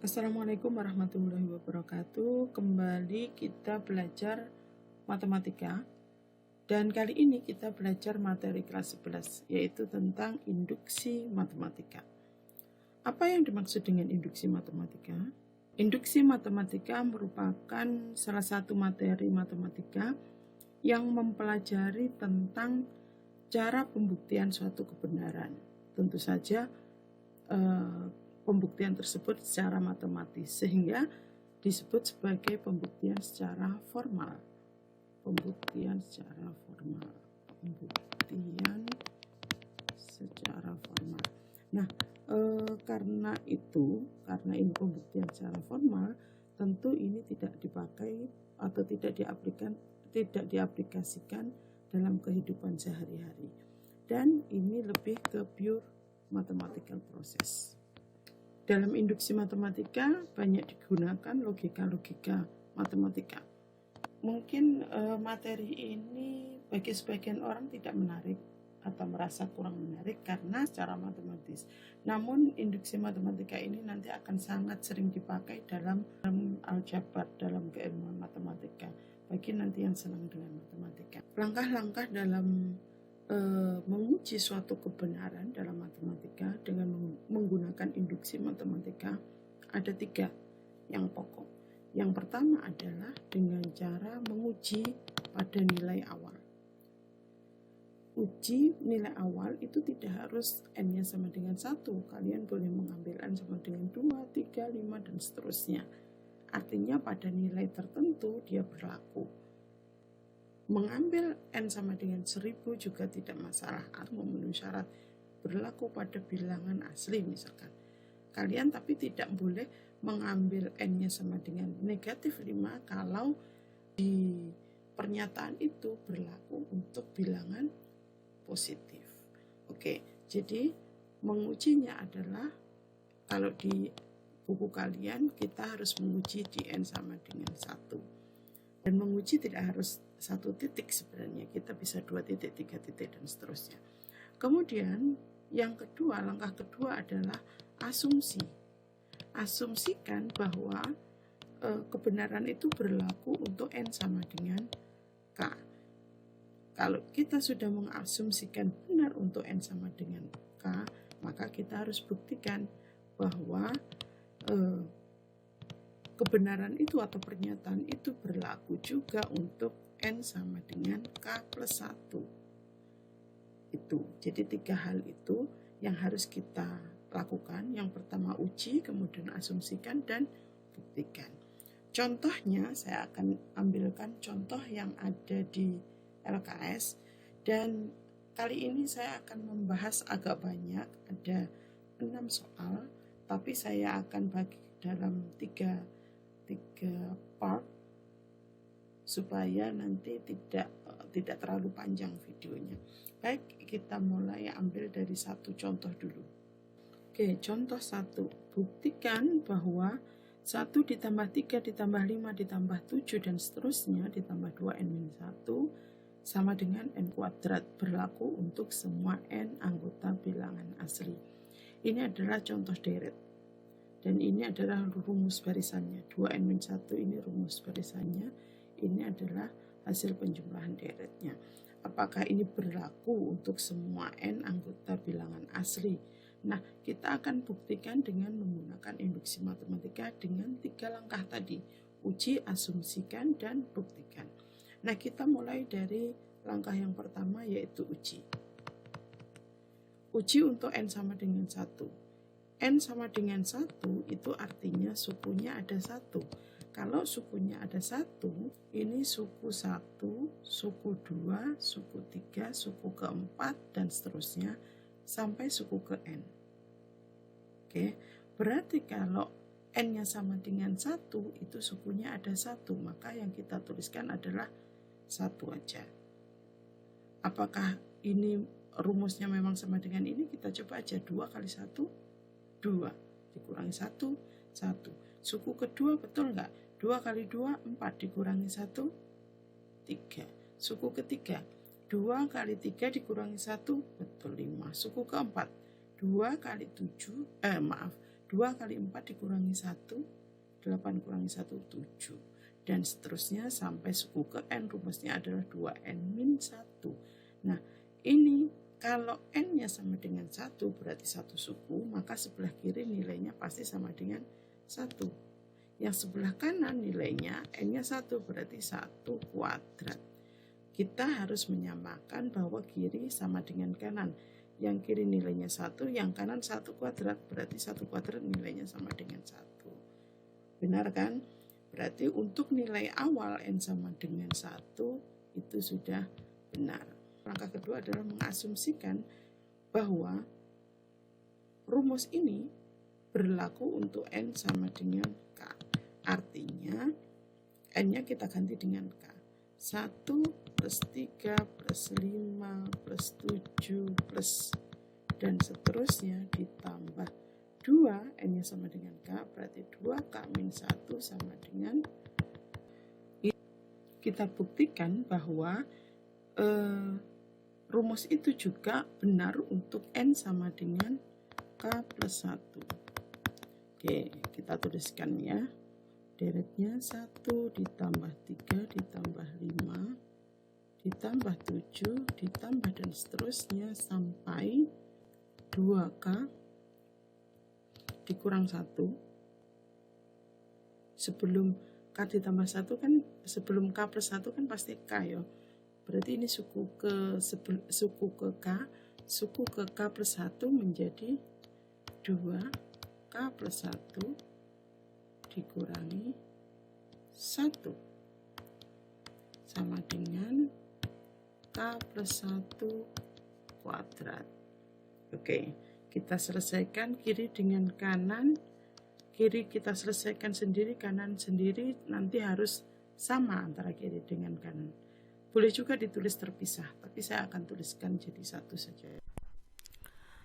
Assalamualaikum warahmatullahi wabarakatuh. Kembali kita belajar matematika. Dan kali ini kita belajar materi kelas 11, yaitu tentang induksi matematika. Apa yang dimaksud dengan induksi matematika? Induksi matematika merupakan salah satu materi matematika yang mempelajari tentang cara pembuktian suatu kebenaran. Tentu saja pembuktian tersebut secara matematis, sehingga disebut sebagai pembuktian secara formal. Pembuktian secara formal. Nah, karena ini pembuktian secara formal, tentu ini tidak dipakai atau tidak diaplikasikan dalam kehidupan sehari-hari. Dan ini lebih ke pure mathematical process. Dalam induksi matematika banyak digunakan logika-logika matematika. Mungkin materi ini bagi sebagian orang tidak menarik atau merasa kurang menarik karena secara matematis. Namun induksi matematika ini nanti akan sangat sering dipakai dalam aljabar, dalam keilmuan matematika, bagi nanti yang senang dengan matematika. Langkah-langkah dalam menguji suatu kebenaran dalam matematika dengan menggunakan induksi matematika ada 3 yang pokok. Yang pertama adalah dengan cara menguji pada nilai awal. Uji nilai awal itu tidak harus n-nya sama dengan 1. Kalian boleh mengambil n sama dengan 2, 3, 5, dan seterusnya. Artinya pada nilai tertentu dia berlaku. Mengambil n sama dengan 1000 juga tidak masalah atau memenuhi syarat, berlaku pada bilangan asli misalkan. Kalian tapi tidak boleh mengambil n-nya sama dengan negatif 5 kalau di pernyataan itu berlaku untuk bilangan positif. Oke, jadi mengujinya adalah kalau di buku kalian kita harus menguji di n sama dengan 1. Dan menguji tidak harus 1 titik sebenarnya, kita bisa 2 titik, 3 titik, dan seterusnya. Kemudian yang kedua, langkah kedua adalah asumsi. Asumsikan bahwa kebenaran itu berlaku untuk n sama dengan k. Kalau kita sudah mengasumsikan benar untuk n sama dengan k, maka kita harus buktikan bahwa kebenaran itu atau pernyataan itu berlaku juga untuk n sama dengan k plus 1. Itu. Jadi 3 hal itu yang harus kita lakukan. Yang pertama uji, kemudian asumsikan, dan buktikan. Contohnya saya akan ambilkan contoh yang ada di LKS, dan kali ini saya akan membahas agak banyak, ada 6 soal, tapi saya akan bagi dalam 3 part supaya nanti tidak terlalu panjang videonya. Baik, kita mulai ambil dari 1 contoh dulu. Oke, contoh 1. Buktikan bahwa 1 ditambah 3 ditambah 5 ditambah 7 dan seterusnya ditambah 2n-1 sama dengan n kuadrat, berlaku untuk semua n anggota bilangan asli. Ini adalah contoh deret. Dan ini adalah rumus barisannya. 2n-1 ini rumus barisannya. Ini adalah hasil penjumlahan deretnya. Apakah ini berlaku untuk semua n anggota bilangan asli? Nah, kita akan buktikan dengan menggunakan induksi matematika dengan 3 langkah tadi. Uji, asumsikan, dan buktikan. Nah, kita mulai dari langkah yang pertama, yaitu uji. Uji untuk n sama dengan 1. N sama dengan 1 itu artinya sukunya ada 1. Kalau sukunya ada 1, ini suku 1, suku 2, suku 3, suku keempat, dan seterusnya sampai suku ke n. Oke, berarti kalau n-nya sama dengan 1, itu sukunya ada 1, maka yang kita tuliskan adalah 1 aja. Apakah ini rumusnya memang sama dengan ini? Kita coba aja. 2 kali 1 2 dikurangi 1 1. Suku kedua betul nggak? 2 kali 2 4 dikurangi 1 3. Suku ketiga 2 kali 3 dikurangi 1 betul 5. Suku keempat 2 kali 7 2 kali 4 dikurangi 1, 8 kurangi 1, 7. Dan seterusnya sampai suku ke N, rumusnya adalah 2N min 1. Nah, ini kalau N-nya sama dengan 1 berarti satu suku, maka sebelah kiri nilainya pasti sama dengan 1. Yang sebelah kanan nilainya N-nya 1 berarti 1 kuadrat. Kita harus menyamakan bahwa kiri sama dengan kanan. Yang kiri nilainya 1, yang kanan 1 kuadrat, berarti 1 kuadrat nilainya sama dengan 1. Benar kan? Berarti untuk nilai awal N sama dengan 1 itu sudah benar. Langkah kedua adalah mengasumsikan bahwa rumus ini berlaku untuk N sama dengan K. Artinya N-nya kita ganti dengan K. 1 plus 3 plus 5 plus 7 plus dan seterusnya ditambah 2, N-nya sama dengan K, berarti 2K min 1 sama dengan. Kita buktikan bahwa rumus itu juga benar untuk N sama dengan K plus 1. Oke, kita tuliskan ya. Deretnya 1 ditambah 3 ditambah 5 ditambah 7 ditambah dan seterusnya sampai 2K dikurang 1. Sebelum K ditambah 1 kan, sebelum K plus 1 kan pasti K ya. Berarti ini suku ke K, suku ke K plus 1 menjadi 2K plus 1 dikurangi 1 sama dengan K plus 1 kuadrat. Oke, kita selesaikan kiri dengan kanan. Kiri kita selesaikan sendiri, kanan sendiri, nanti harus sama antara kiri dengan kanan. Boleh juga ditulis terpisah, tapi saya akan tuliskan jadi satu saja.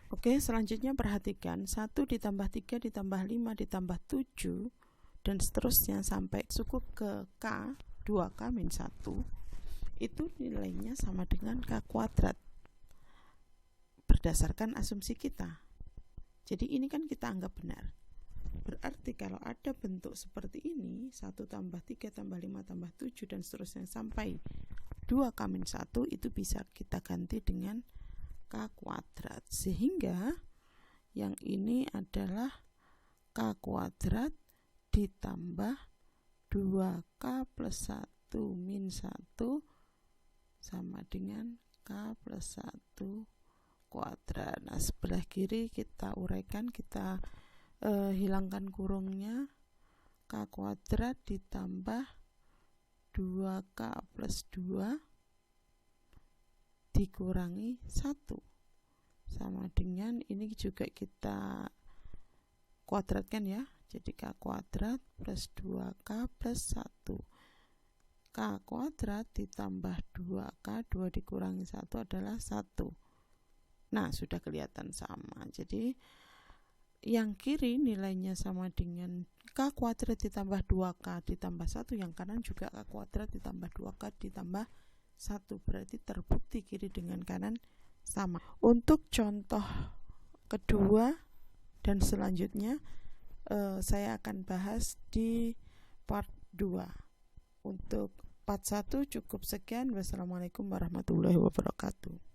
Oke, selanjutnya perhatikan 1 ditambah 3 ditambah 5 ditambah 7 dan seterusnya sampai suku ke K, 2K min 1 itu nilainya sama dengan K kuadrat berdasarkan asumsi kita. Jadi ini kan kita anggap benar. Berarti kalau ada bentuk seperti ini, 1 tambah 3 tambah 5 tambah 7 dan seterusnya sampai 2K min 1 itu bisa kita ganti dengan K kuadrat. Sehingga yang ini adalah K kuadrat ditambah 2K plus 1 min 1 sama dengan K plus 1 kuadrat. Nah, sebelah kiri kita uraikan, kita hilangkan kurungnya. K kuadrat ditambah 2K plus 2 dikurangi 1 sama dengan, ini juga kita kuadratkan ya. Jadi K kuadrat plus 2K plus 1. K kuadrat ditambah 2K, 2 dikurangi 1 adalah 1. Nah, sudah kelihatan sama. Jadi yang kiri nilainya sama dengan K kuadrat ditambah 2K ditambah 1. Yang kanan juga K kuadrat ditambah 2K ditambah 1. Berarti terbukti kiri dengan kanan sama. Untuk contoh kedua dan selanjutnya saya akan bahas di part 2. Untuk part 1 cukup sekian. Wassalamualaikum warahmatullahi wabarakatuh.